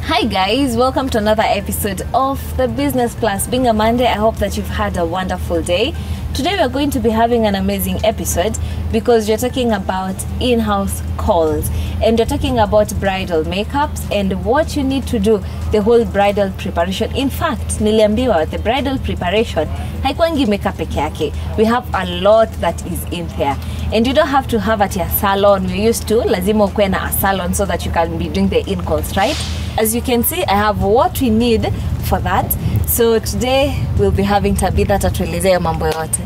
Hi guys, welcome to another episode of the Business Plus. Being a Monday, I hope that you've had a wonderful day. Today we're going to be having an amazing episode because we're talking about in-house calls and we're talking about bridal makeups and what you need to do, the whole bridal preparation. In fact, niliambiwa the bridal preparation haikwangi makeup peke yake. We have a lot that is in there. And you don't have to have at your salon. We used to lazima ukue na a salon so that you can be doing the in-calls, right? As you can see, I have what we need for that. So today we'll be having Tabitha tatuelezea mambo yote.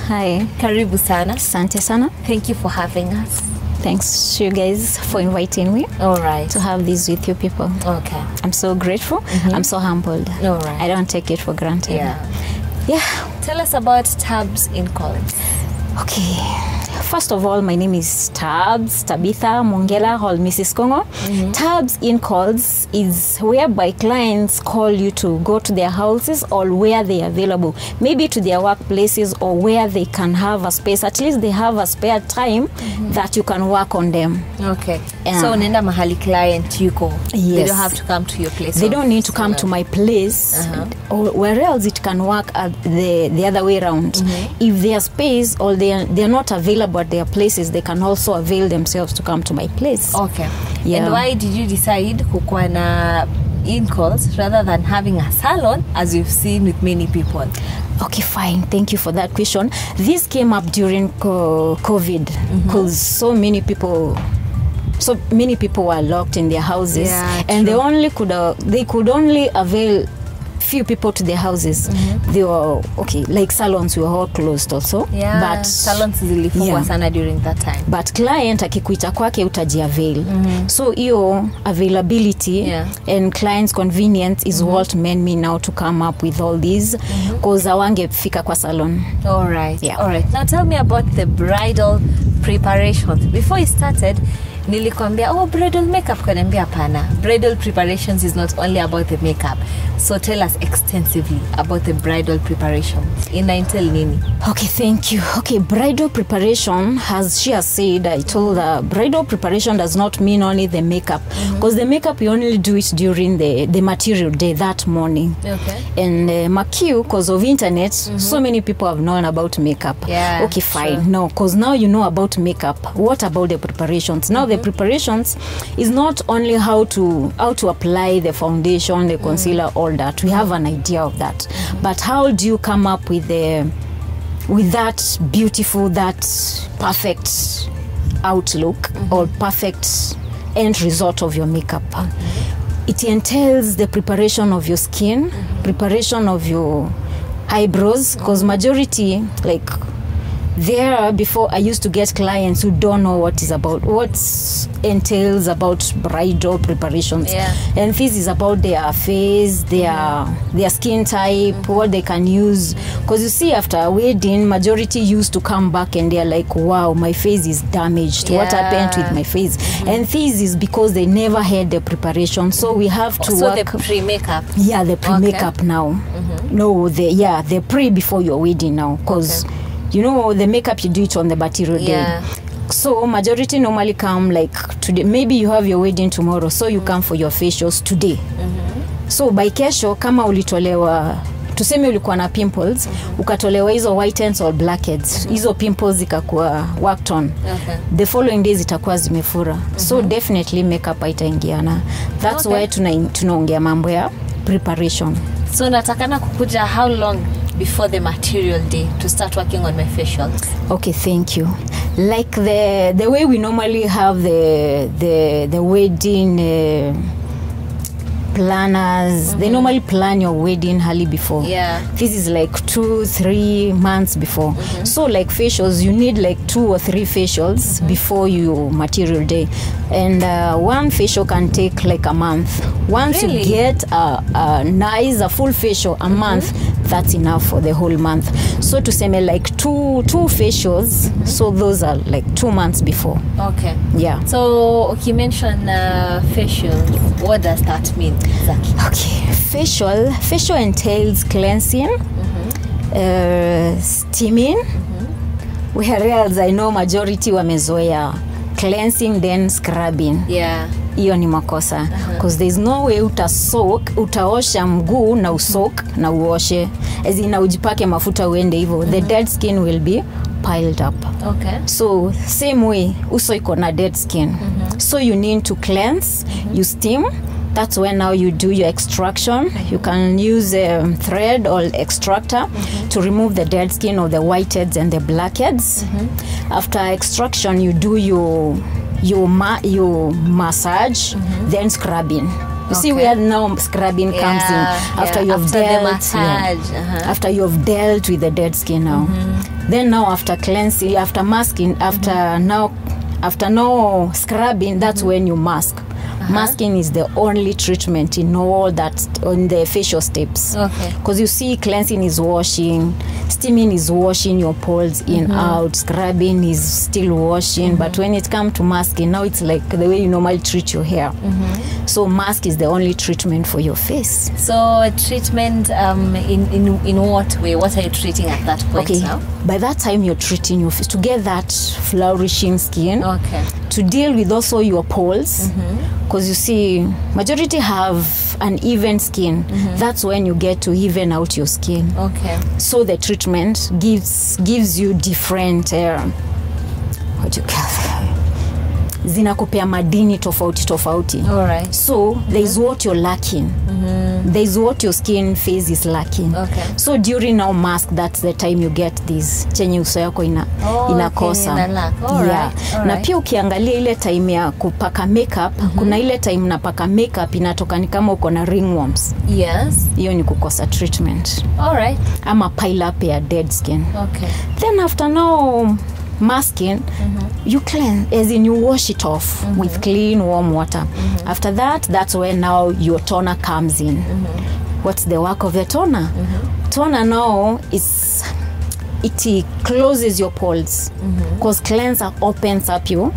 Hi. Karibu sana. Asante sana. Thank you for having us. Thanks to you guys for inviting me. All right. To have this with you people. Okay. I'm so grateful. I'm so humbled. All right. I don't take it for granted. Yeah. Tell us about Tarbz in calls. Okay. First of all, my name is Tarbz, Tabitha Mongela, or Mrs. Kongo. Tarbz in calls is whereby clients call you to go to their houses or where they are available, maybe to their workplaces or where they can have a space. At least they have a spare time that you can work on them. Okay. So nenda mahali client yuko. Yes. They don't have to come to your place. They don't need to come to my place or where else it can work at the other way around. If their space or they're not available at their places, they can also avail themselves to come to my place. Okay. Yeah. And why did you decide kukuwa na in calls rather than having a salon as you've seen with many people? Okay, fine. Thank you for that question. This came up during COVID because so many people were locked in their houses, and they could only avail few people to their houses. They were like salons were all closed also. But salons zilifungwa sana during that time. But client akikuita kwake utajiavail. So hiyo availability and client's convenience is what made me now to come up with all these because awangefika kwa salon. All right. Yeah. All right. Now tell me about the bridal preparations. Before you started, nilikwambia bridal makeup, kanambia pana. Bridal preparations is not only about the makeup. So tell us extensively about the bridal preparation. Entail nini? Okay, thank you. Okay, bridal preparation, as she has said, I told her, bridal preparation does not mean only the makeup. Because the makeup, you only do it during the material day, that morning. Okay. And Makiu, because of internet, so many people have known about makeup. Yeah, okay, fine. No, because now you know about makeup. What about the preparations? Now the preparations is not only how to apply the foundation, the concealer, all that. We have an idea of that. But how do you come up with that beautiful, that perfect outlook or perfect end result of your makeup? It entails the preparation of your skin, preparation of your eyebrows, because majority, like before I used to get clients who don't know what entails about bridal preparations. And this is about their face, their skin type, what they can use. Because you see, after a wedding, majority used to come back and they're like, wow, my face is damaged. What happened with my face? And this is because they never had the preparation. So we have to work. So the pre-makeup? Yeah, the pre-makeup now. No, the pre before your wedding now. Because you know, the makeup you do it on the material day. So majority normally come like today. Maybe you have your wedding tomorrow, so you come for your facials today. So by kesho, kama ulitolewa, tuseme ulikuwa na pimples, ukatolewa hizo whiteheads or blackheads, hizo pimples zikakuwa worked on. The following days itakuwa zimefura. So definitely makeup haitaingiana. That's why tunaongea mambo ya preparation. So natakana kukuja how long before the material day to start working on my facials? Okay, thank you. Like the way we normally have the wedding planners, they normally plan your wedding early before. This is like 2-3 months before. So like facials, you need like 2 or 3 facials before your material day. And one facial can take like a month. Once you get a full facial a month, that's enough for the whole month. So to say like two facials, so those are like 2 months before. Okay. Yeah. So you mentioned facials. What does that mean exactly? Okay, facial entails cleansing, steaming. Whereas I know majority wamezoea cleansing then scrubbing. hiyo ni makosa because there's no way utaosha mguu na usok na uoshe as in ujipake mafuta uende hivyo. The dead skin will be piled up. Okay. So same way uso iko na dead skin. So you need to cleanse, you steam. That's when now you do your extraction. You can use a thread or extractor to remove the dead skin of the whiteheads and the blackheads. After extraction, you do your massage, then scrubbing. You see where now scrubbing comes in after you have dealt. After you have dealt with the dead skin now. Then now after cleansing, after masking, after now scrubbing, that's when you mask. Masking is the only treatment in all that on the facial steps. Okay. Because you see, cleansing is washing, steaming is washing your pores in out, scrubbing is still washing. But when it comes to masking, now it's like the way you normally treat your hair. So mask is the only treatment for your face. So treatment in what way? What are you treating at that point now? By that time you're treating your face to get that flourishing skin. Okay. To deal with also your pores. Because you see, majority have an even skin. That's when you get to even out your skin. Okay. So the treatment gives you different what do you call it? Zinakupea madini tofauti. All right. So there is what you're lacking. There is what your skin phase is lacking. Okay. So during our mask, that's the time you get this chenye uso yako inakosa. All right. Na pia ukiangalia ile time ya kupaka makeup, kuna ile time napaka makeup inatoka ni kama uko na ringworms. Yes. Hiyo ni kukosa treatment. All right. Ama pile up ya dead skin. Okay. Then after now masking, you cleanse, as in you wash it off with clean warm water. After that, that's when now your toner comes in. What's the work of the toner? Toner now is it closes your pores because cleanser opens up your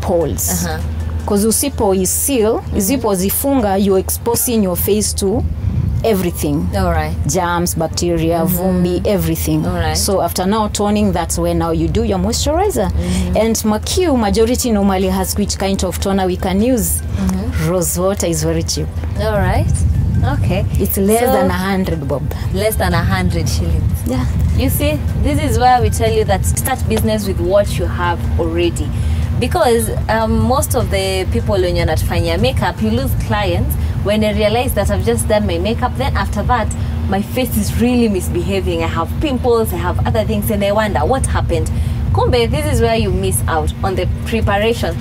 pores. Because usipozifunga, you're exposing your face to everything. All right. Germs, bacteria, vumbi, everything. All right. So after now toning, that's when now you do your moisturizer. And McHugh majority normally has which kind of toner we can use. Rose water is very cheap. All right. Okay. It's less than 100 bob. Less than 100 shillings. Yeah. You see, this is where we tell you that start business with what you have already. Because most of the people when you're not finding your makeup, you lose clients when they realize that I've just done my makeup. Then after that, my face is really misbehaving. I have pimples, I have other things, and they wonder what happened. Kumbe, this is where you miss out on the preparations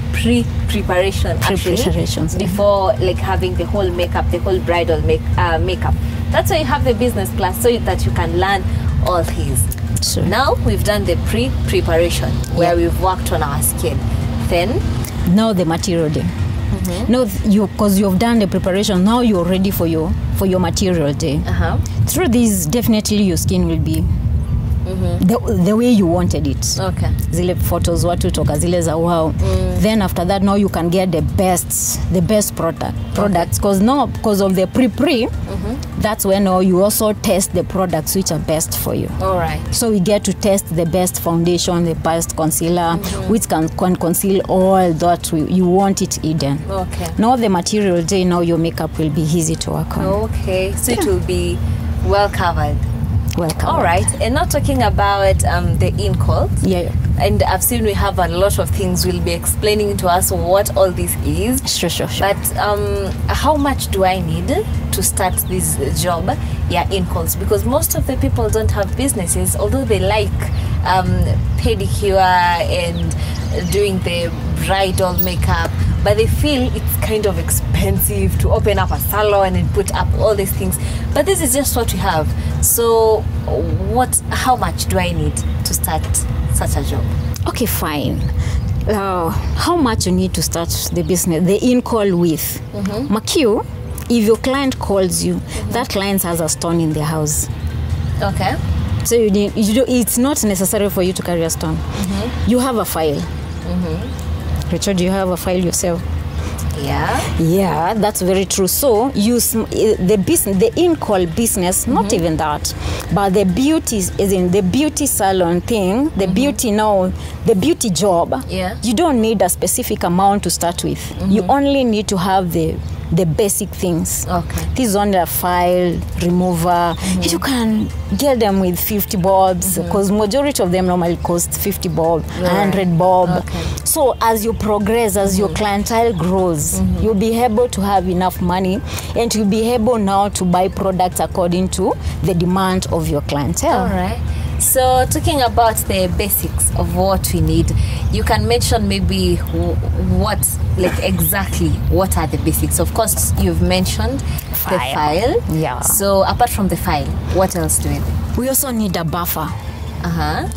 before like having the whole makeup, the whole bridal makeup. That's why you have the business class, so that you can learn all these. Sure. Now we've done the preparation where we've worked on our skin. Then now the material day. Now because you've done the preparation, now you're ready for your material day. Through this, definitely your skin will be the way you wanted it. Okay. Zile photos watu toka zile za wow. Then after that, now you can get the best products because of the pre that's when now you also test the products which are best for you. All right. So we get to test the best foundation, the best concealer, which can conceal all that you want it hidden. Okay. Now the material day, now your makeup will be easy to work on. Okay. So it will be well covered. Welcome. All right, and not talking about the in-calls. Yeah. And I've seen we have a lot of things. We'll be explaining to us what all this is. Sure. But how much do I need to start this job? Yeah, in-calls. Because most of the people don't have businesses, although they like pedicure and doing the bridal makeup, but they feel it's kind of expensive to open up a salon and put up all these things. But this is just what we have. So how much do I need to start such a job? Okay, fine. How much you need to start the business, the in-call with? McHugh, if your client calls you, that client has a stone in their house. Okay. So it's not necessary for you to carry a stone. You have a file. Richard, do you have a file yourself? Yeah, that's very true. So the in-call business, not even that, but the beauty is in the beauty salon thing, the beauty now, the beauty job. You don't need a specific amount to start with. You only need to have the basic things. This is only a file remover. You can get them with 50 bulbs because majority of them normally cost 50 bob, 100 bob. So as you progress, as your clientele grows, you'll be able to have enough money and you'll be able now to buy products according to the demand of your clientele. All right. So talking about the basics of what we need, you can mention maybe what, like exactly what are the basics. Of course, you've mentioned the file. Yeah. So apart from the file, what else do we need? We also need a buffer.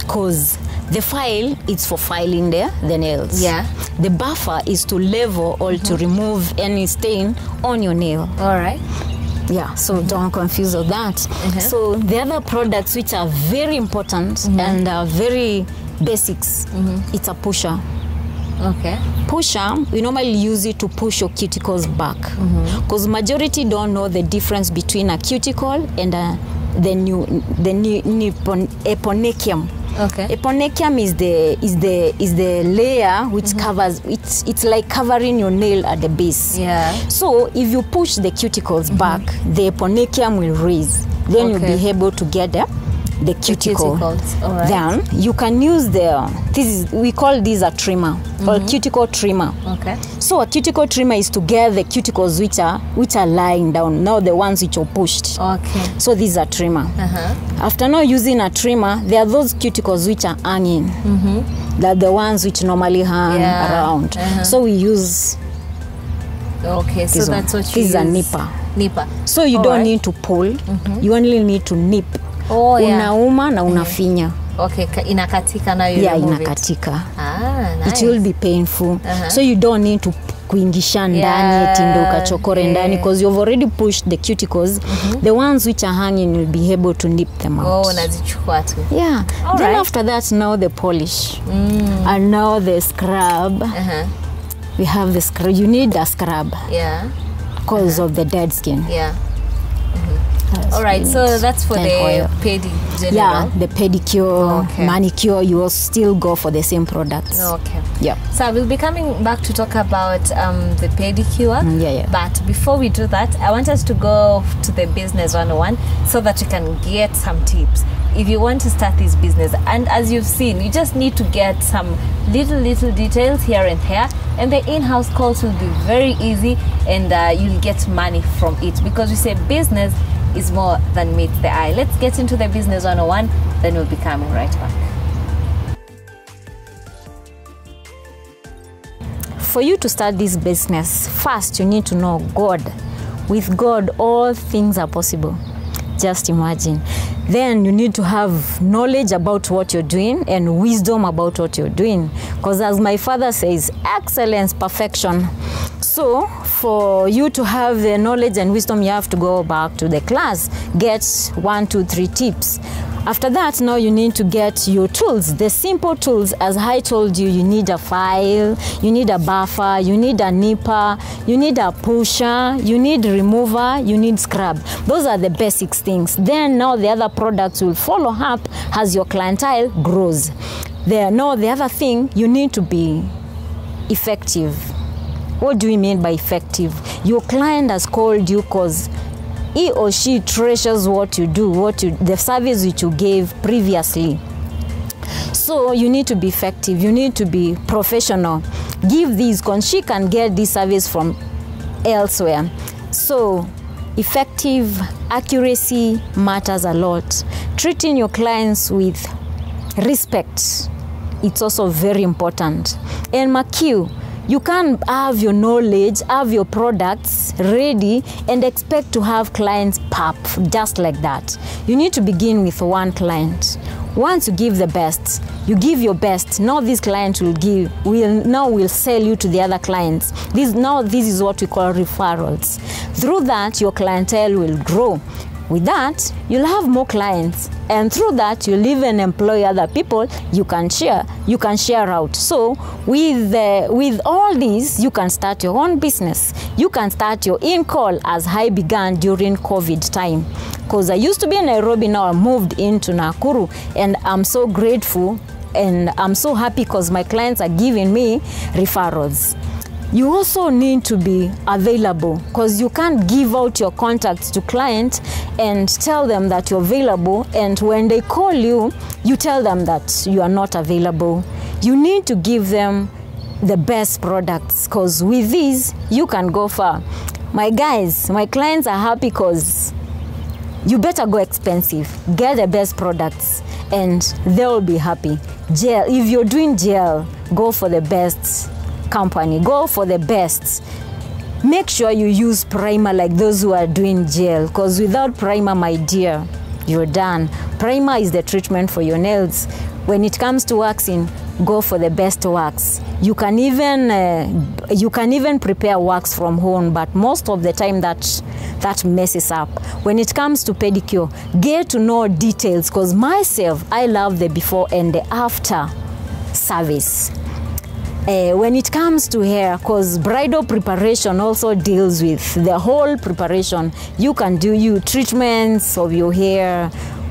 Because the file is for filing the nails. The buffer is to level or to remove any stain on your nail. All right. Yeah, so don't confuse with that. So the other products which are very important and are very basics, it's a pusher. Pusher, we normally use it to push your cuticles back. Because majority don't know the difference between a cuticle and the eponecium. Eponecium is the layer which covers it's like covering your nail at the base. So if you push the cuticles back, the eponecium will raise. Then you'll be able to get the cuticle. Then you can use we call this a trimmer or cuticle trimmer. So a cuticle trimmer is to get the cuticles which are lying down, now the ones which are pushed. So this is a trimmer. After now using a trimmer, there are those cuticles which are hanging. They're the ones which normally hang around. So we use so that's what you this is a nipper. So you don't need to pull, you only need to nip. Unauma na unafinya. Inakatika na you inakatika. Nice. It will be painful. So you don't need to kuingisha ndani eti ndo ukachokore ndani because you've already pushed the cuticles. The ones which are hanging will be able to nip them out. Unazichukua tu. Then after that, now the polish. And now the scrub. We have the scrub. You need a scrub. Because of the dead skin. All right, so that's for the pedi general. The pedicure, manicure, you will still go for the same products. So I will be coming back to talk about the pedicure. But before we do that, I want us to go to the business 101 so that we can get some tips. If you want to start this business, and as you've seen, you just need to get some little details here and there, and the in-house calls will be very easy, and you'll get money from it, because we say business is more than meets the eye. Let's get into the business 101, then we'll be coming right back. For you to start this business, first you need to know God. With God, all things are possible. Just imagine. Then you need to have knowledge about what you're doing and wisdom about what you're doing. Because as my father says, excellence, perfection. So for you to have the knowledge and wisdom, you have to go back to the class, get 1, 2, 3 tips. After that, now you need to get your tools, the simple tools. As I told you, you need a file, you need a buffer, you need a nipper, you need a pusher, you need remover, you need scrub. Those are the basic things. Then now the other products will follow up as your clientele grows. The other thing, you need to be effective. What do we mean by effective? Your client has called you because he or she treasures what you do, the service which you gave previously. So you need to be effective. You need to be professional. Give these, because she can get this service from elsewhere. So effective accuracy matters a lot. Treating your clients with respect, it's also very important. And McHugh, you can't have your knowledge, have your products ready and expect to have clients pop just like that. You need to begin with one client. Once you give the best, you give your best. Now this client will sell you to the other clients. This is what we call referrals. Through that, your clientele will grow. With that, you'll have more clients, and through that, you'll even employ other people. You can share out. So with all these, you can start your own business. You can start your in-call as I began during COVID time. Because I used to be in Nairobi, now I moved into Nakuru, and I'm so grateful and I'm so happy because my clients are giving me referrals. You also need to be available, because you can't give out your contacts to clients and tell them that you're available, and when they call you, you tell them that you are not available. You need to give them the best products, because with these, you can go far. My guys, my clients are happy because you better go expensive. Get the best products and they'll be happy. Gel, if you're doing gel, go for the best company. Go for the best. Make sure you use primer like those who are doing gel, because without primer, my dear, you're done. Primer is the treatment for your nails. When it comes to waxing, go for the best wax. You can even prepare wax from home, but most of the time that messes up. When it comes to pedicure, get to know details, because myself, I love the before and the after service. When it comes to hair, because bridal preparation also deals with the whole preparation. You can do your treatments of your hair,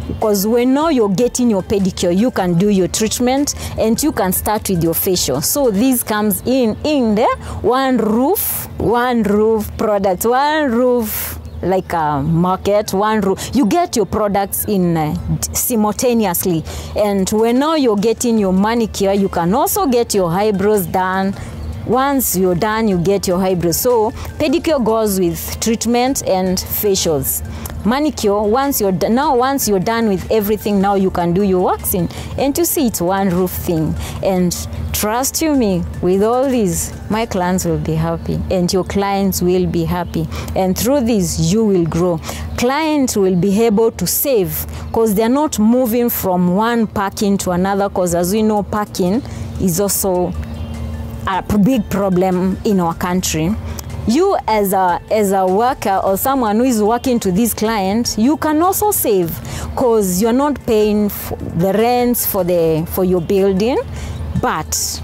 because when now you're getting your pedicure, you can do your treatment and you can start with your facial. So this comes in the one roof product, one roof, like a market, one roof. You get your products in simultaneously. And when now you're getting your manicure, you can also get your eyebrows done. Once you're done, you get your eyebrows. So pedicure goes with treatment and facials. Manicure, once you're done with everything, now you can do your waxing. And you see, it's one roof thing. And trust you me, with all these, my clients will be happy and your clients will be happy. And through this, you will grow. Clients will be able to save, because they're not moving from one parking to another, because as we know, parking is also a big problem in our country. You as a worker or someone who is working to this client, you can also save, because you're not paying the rents for your building, but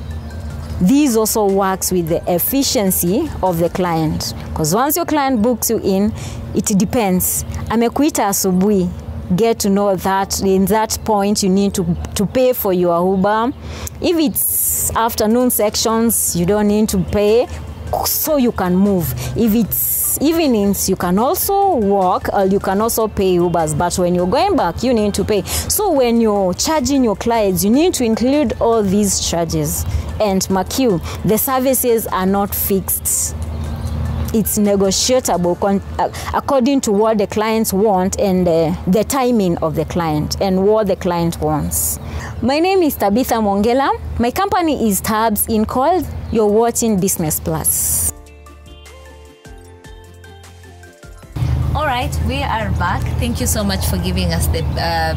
this also works with the efficiency of the client, because once your client books you in, it depends. Amekuita asubuhi, get to know that in that point you need to pay for your Uber. If it's afternoon sections, you don't need to pay, so you can move. If it's evenings, you can also walk, or you can also pay Ubers, but when you're going back, you need to pay. So when you're charging your clients, you need to include all these charges. And mark you, the services are not fixed. It's negotiable according to what the clients want and the timing of the client and what the client wants. My name is Tabitha Mongela. My company is Tarbz in called. You're watching Business Plus. All right, we are back. Thank you so much for giving us the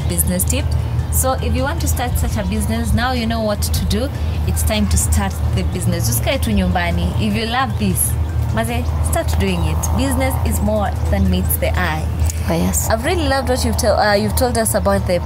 business tip. So if you want to start such a business, now you know what to do. It's time to start the business. Just kae tu nyumbani. If you love this, Maze, start doing it. Business is more than meets the eye. Oh, yes. I've really loved what you've told us about the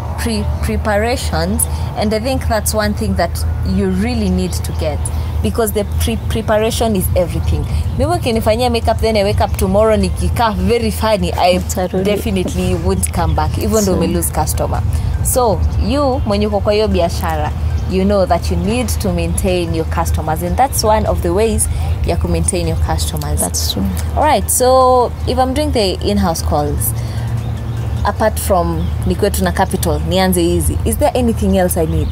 preparations, and I think that's one thing that you really need to get, because the preparation is everything. Maybe ukinifanyia makeup, then I wake up tomorrow nikikaa very funny, I definitely won't come back, even though we lose customer. So you, mwenye uko kwa hiyo biashara, you know that you need to maintain your customers, and that's one of the ways you can maintain your customers. That's true. All right, so if I'm doing the in-house calls, apart from nikwetu na capital, nianze easy, is there anything else I need?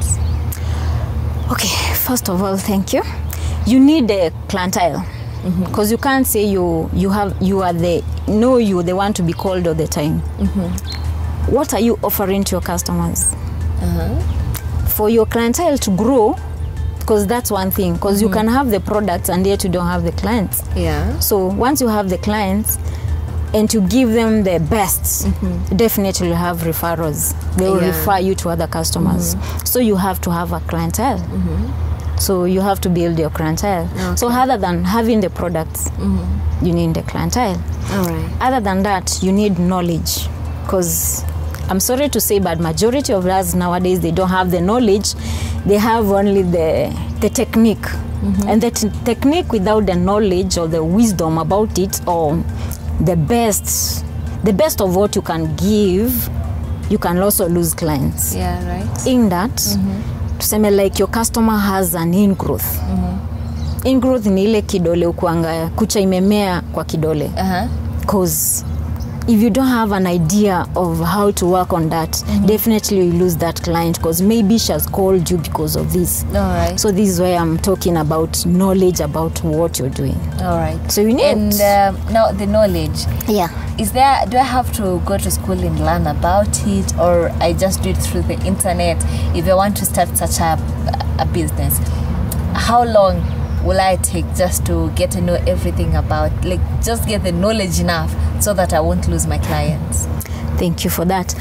Okay, first of all, thank you. You need a clientele, because you can't say you're the one to be called all the time. What are you offering to your customers? For your clientele to grow, because that's one thing, because you can have the products and yet you don't have the clients. Yeah. So once you have the clients and to give them the best, definitely you have referrals. They will refer you to other customers. So you have to have a clientele. So you have to build your clientele. Okay. So other than having the products, you need the clientele. All right. Other than that, you need knowledge. because I'm sorry to say, but majority of us nowadays, they don't have the knowledge. They have only the technique. And the technique without the knowledge or the wisdom about it, or the best of what you can give, you can also lose clients. Yeah, right. In that, to say like your customer has an ingrowth. Ingrowth ni ile kidole ukuanga kucha imemea kwa kidole. Because if you don't have an idea of how to work on that, definitely you lose that client, because maybe she has called you because of this. All right. So this is why I'm talking about knowledge about what you're doing. All right. So you need... And now the knowledge. Yeah. Do I have to go to school and learn about it, or I just do it through the internet if I want to start such a business? How long will I take just to get to know everything about, like, just get the knowledge enough so that I won't lose my clients? Thank you for that.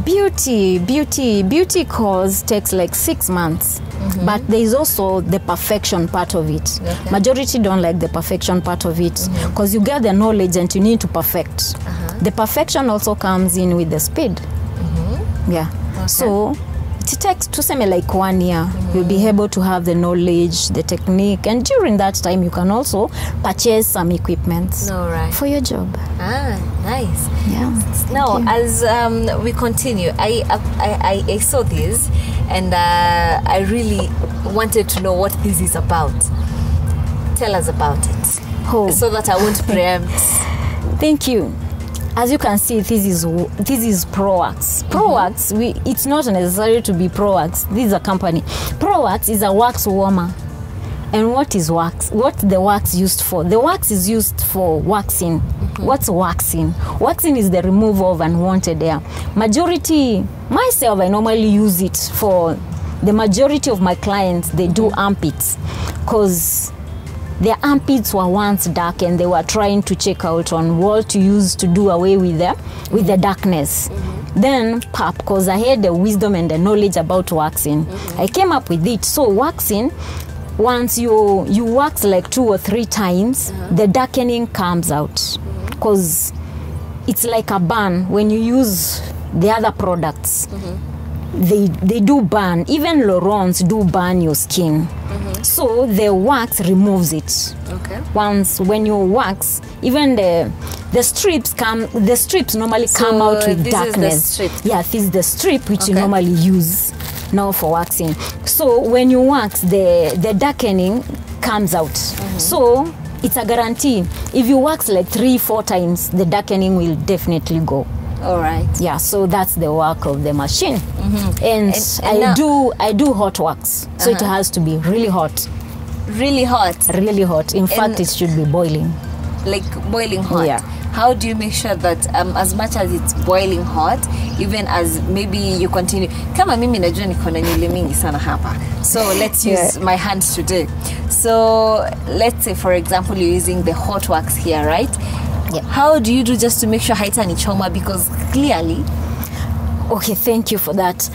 Beauty course takes like 6 months. But there is also the perfection part of it. Okay. Majority don't like the perfection part of it, because you get the knowledge and you need to perfect. The perfection also comes in with the speed. Yeah. Okay. So it takes to say like 1 year. You'll be able to have the knowledge, the technique, and during that time you can also purchase some equipment for your job. Nice. Yeah. Now, as we continue, I saw this, and I really wanted to know what this is about. Tell us about it, so that I won't preempt. Thank you. As you can see, this is ProWax. ProWax, it's not necessary to be ProWax. This is a company. ProWax is a wax warmer. And what is wax? What's the wax used for? The wax is used for waxing. What's waxing? Waxing is the removal of unwanted air. Myself, I normally use it for the majority of my clients. They do armpits, because their armpits were once dark and they were trying to check out on what to use to do away with the darkness. Then, because I had the wisdom and the knowledge about waxing, I came up with it. So waxing, once you wax like 2 or 3 times, the darkening comes out, because it's like a burn. When you use the other products, they do burn. Even Laurents do burn your skin. So the wax removes it. Okay. When you wax, even the strips normally come out with darkness. Yeah, this is the strip which you normally use now for waxing. So when you wax, the darkening comes out. So it's a guarantee. If you wax like 3-4 times, the darkening will definitely go. All right. Yeah, so that's the work of the machine. And I do hot wax, so it has to be really hot. Really hot? Really hot. In fact, it should be boiling. Like boiling hot? Yeah. How do you make sure that as much as it's boiling hot, even as maybe you continue? Kama mimi najua niko na nywele mingi sana hapa. So let's use my hands today. So let's say, for example, you're using the hot wax here, right? Yeah. How do you do just to make sure haitanichoma? Because clearly... Okay, thank you for that.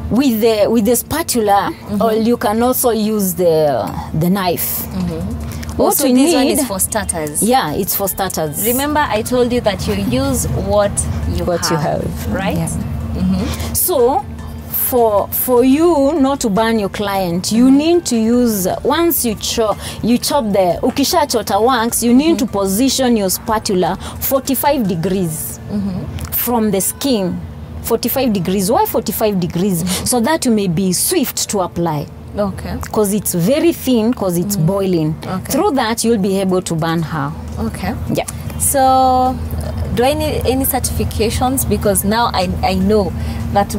With the spatula, or you can also use the knife. Also, this one is for starters. Yeah, it's for starters. Remember, I told you that you use what you have, right? Yeah. So, for you not to burn your client, you need to use, once you chop the ukisha chota wax, you need to position your spatula 45 degrees from the skin. 45 degrees. Why 45 degrees? So that you may be swift to apply. Okay. Because it's very thin, because it's boiling. Okay. Through that, you'll be able to burn her. Okay. Yeah. So, do I need any certifications? Because now I know that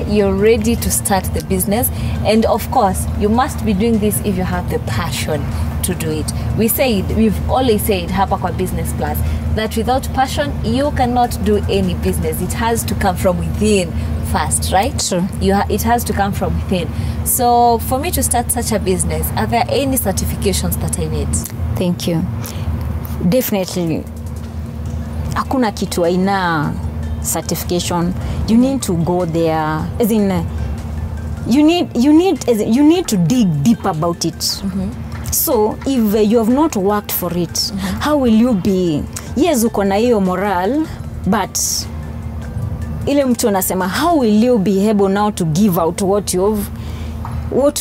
you're ready to start the business. And of course, you must be doing this if you have the passion to do it. We've always said, hapa kwa Business Plus, that without passion, you cannot do any business. It has to come from within first, right? Sure. It has to come from within. So for me to start such a business, are there any certifications that I need? Thank you. Definitely. Hakuna kitu aina certification. You need to go there. As in, you need to dig deep about it. So if you have not worked for it, how will you be? Yes, uko na hiyo moral, but ile mtu anasema how will you be able now to give out what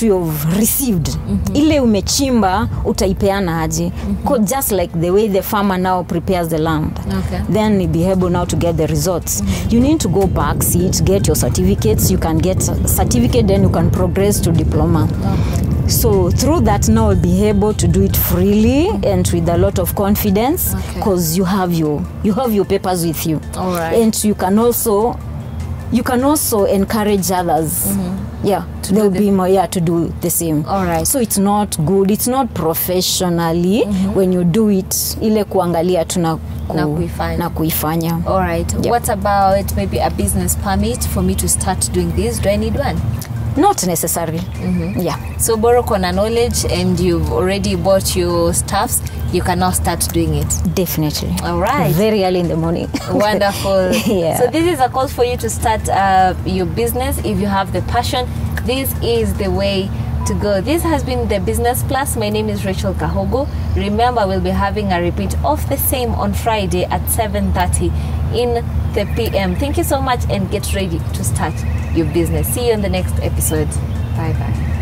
you've received. Ile umechimba utaipeana aje. Just like the way the farmer now prepares the land, then you'll be able now to get the results. You need to go back, sit, get your certificates. You can get a certificate, then you can progress to diploma. So through that now you'll be able to do it freely and with a lot of confidence, because you have your papers with you. All right. And you can also encourage others. They'll be more to do the same. All right. So it's not good, it's not professionally when you do it ile kuangalia tu na kuifanya. All right. What about maybe a business permit for me to start doing this? Do I need one? Not necessary. So borrow kona knowledge and you've already bought your stuffs, you can now start doing it. Definitely. All right. Very early in the morning. Wonderful. So this is a call for you to start your business. If you have the passion, this is the way to go. This has been the Business Plus. My name is Rachel Kahogo. Remember, we'll be having a repeat of the same on Friday at 7:30 in the PM. Thank you so much and get ready to start your business. See you in the next episode. Bye bye.